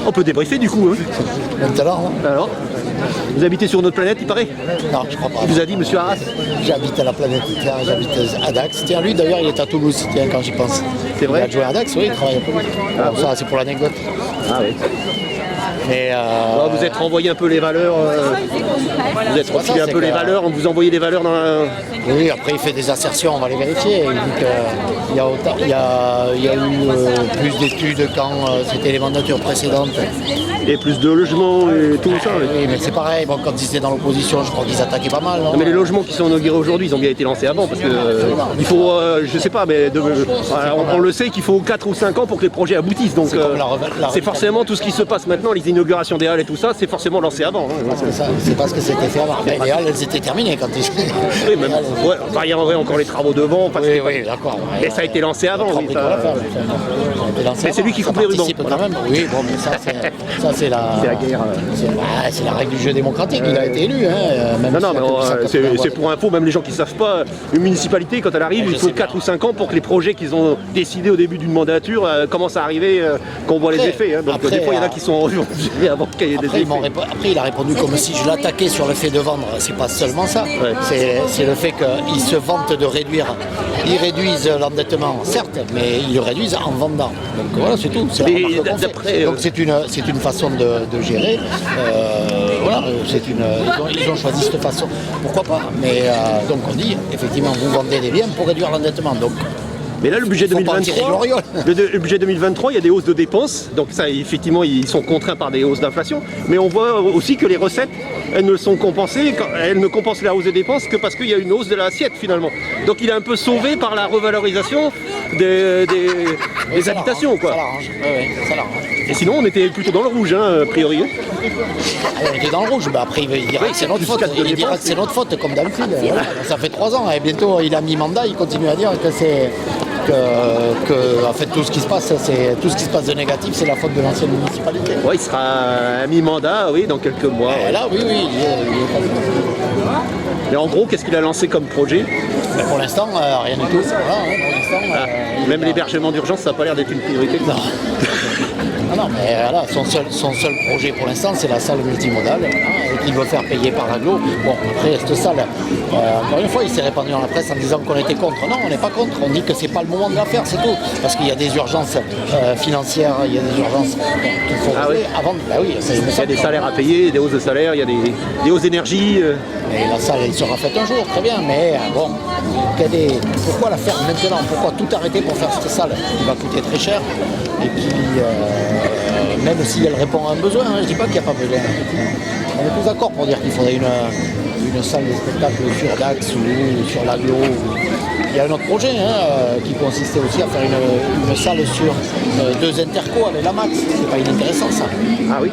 On peut débriefer du coup. Hein. Maintenant, Alors, vous habitez sur notre planète, il paraît? non, je crois pas. Il vous a dit, monsieur Arras? J'habite à la planète Terre, j'habite à Dax. Tiens, lui d'ailleurs, il est à Toulouse, tiens, quand j'y pense. C'est vrai? Il a joué à Dax, oui, il travaille à Toulouse. Ah, bon, ça, c'est pour l'anecdote. Ah oui. Mais Vous êtes renvoyé un peu les valeurs, vous êtes refilé un peu les valeurs, on vous envoyait des valeurs dans la... oui, après il fait des assertions, on va les vérifier. Il dit qu'il y a eu plus d'études quand c'était les mandatures précédentes. Et plus de logements et tout ça. Oui, mais c'est pareil, bon, quand ils étaient dans l'opposition, je crois qu'ils attaquaient pas mal. Non, Mais les logements qui sont inaugurés aujourd'hui, ils ont bien été lancés avant, parce que il faut, je sais pas, mais on le sait qu'il faut 4 ou 5 ans pour que les projets aboutissent. Donc c'est forcément tout ce qui se passe maintenant, les inaugurations des halles et tout ça, c'est forcément lancé avant. Hein. C'est parce que c'était fait avant. Mais les halles, elles étaient terminées quand ils... Oui, même, ouais, enfin, il y aurait encore les travaux devant. Oui, oui, d'accord. Mais ça a été lancé avant. Oui, mais c'est lui qui coupe les rubans. Quand même. Oui, bon, mais ça c'est la... C'est la guerre. C'est la règle du jeu démocratique, il a été élu. Hein, même non, mais c'est pour info, même les gens qui ne savent pas, une municipalité, quand elle arrive, il faut 4 ou 5 ans pour que les projets qu'ils ont décidés au début d'une mandature commencent à arriver, qu'on voit les effets. Hein. Donc après, des fois, il y en a qui sont refusés avant qu'il y ait des effets. Après, il a répondu comme si je l'attaquais sur le fait de vendre. C'est pas seulement ça. Ouais. C'est le fait qu'ils se vantent de réduire. Ils réduisent l'endettement, certes, mais ils le réduisent en vendant. Donc voilà, c'est tout. Donc c'est une façon de gérer. Voilà, ils ont choisi cette façon. Pourquoi pas? Mais donc on dit, effectivement, vous vendez des biens pour réduire l'endettement. Donc, mais là, le budget 2023, le budget 2023, il y a des hausses de dépenses. Donc ça, effectivement, ils sont contraints par des hausses d'inflation. Mais on voit aussi que les recettes, elles ne sont compensées, elles ne compensent la hausse des dépenses que parce qu'il y a une hausse de l'assiette finalement. Donc il est un peu sauvé par la revalorisation des habitations, quoi. Ça l'arrange. Oui, ça l'arrange. Et sinon, on était plutôt dans le rouge, hein, a priori. On était dans le rouge, mais après il dira que c'est notre faute. Il dira que c'est notre faute, comme d'habitude. Voilà. Ça fait 3 ans, et bientôt il a mis mandat, il continue à dire que c'est... en fait tout ce qui se passe, de négatif, c'est la faute de l'ancienne municipalité. Oui, il sera à mi-mandat, oui, dans quelques mois. Et là, oui, il est mais en gros, qu'est-ce qu'il a lancé comme projet? Mais pour l'instant, rien du tout. Voilà, pour l'instant, même l'hébergement d'urgence, ça n'a pas l'air d'être une priorité. Non. Non, mais voilà, son seul projet pour l'instant, c'est la salle multimodale, et qu'il veut faire payer par l'aglo. Bon, après, cette salle, encore une fois, il s'est répandu dans la presse en disant qu'on était contre. Non, on n'est pas contre, on dit que c'est pas le moment de la faire, c'est tout. Parce qu'il y a des urgences financières, il y a des urgences qu'il faut régler avant. Ben oui, il y a des salaires à payer, des hausses de salaire, il y a des hausses d'énergie. Et la salle, elle sera faite un jour, très bien, mais bon, pourquoi la faire maintenant? Pourquoi tout arrêter pour faire cette salle qui va coûter très cher et qui, même si elle répond à un besoin, hein, je ne dis pas qu'il n'y a pas besoin. On est tous d'accord pour dire qu'il faudrait une salle de spectacle sur Dax ou sur l'aglo. Il y a un autre projet qui consistait aussi à faire une salle sur 2 intercos avec la Max. C'est pas inintéressant ça. Ah oui.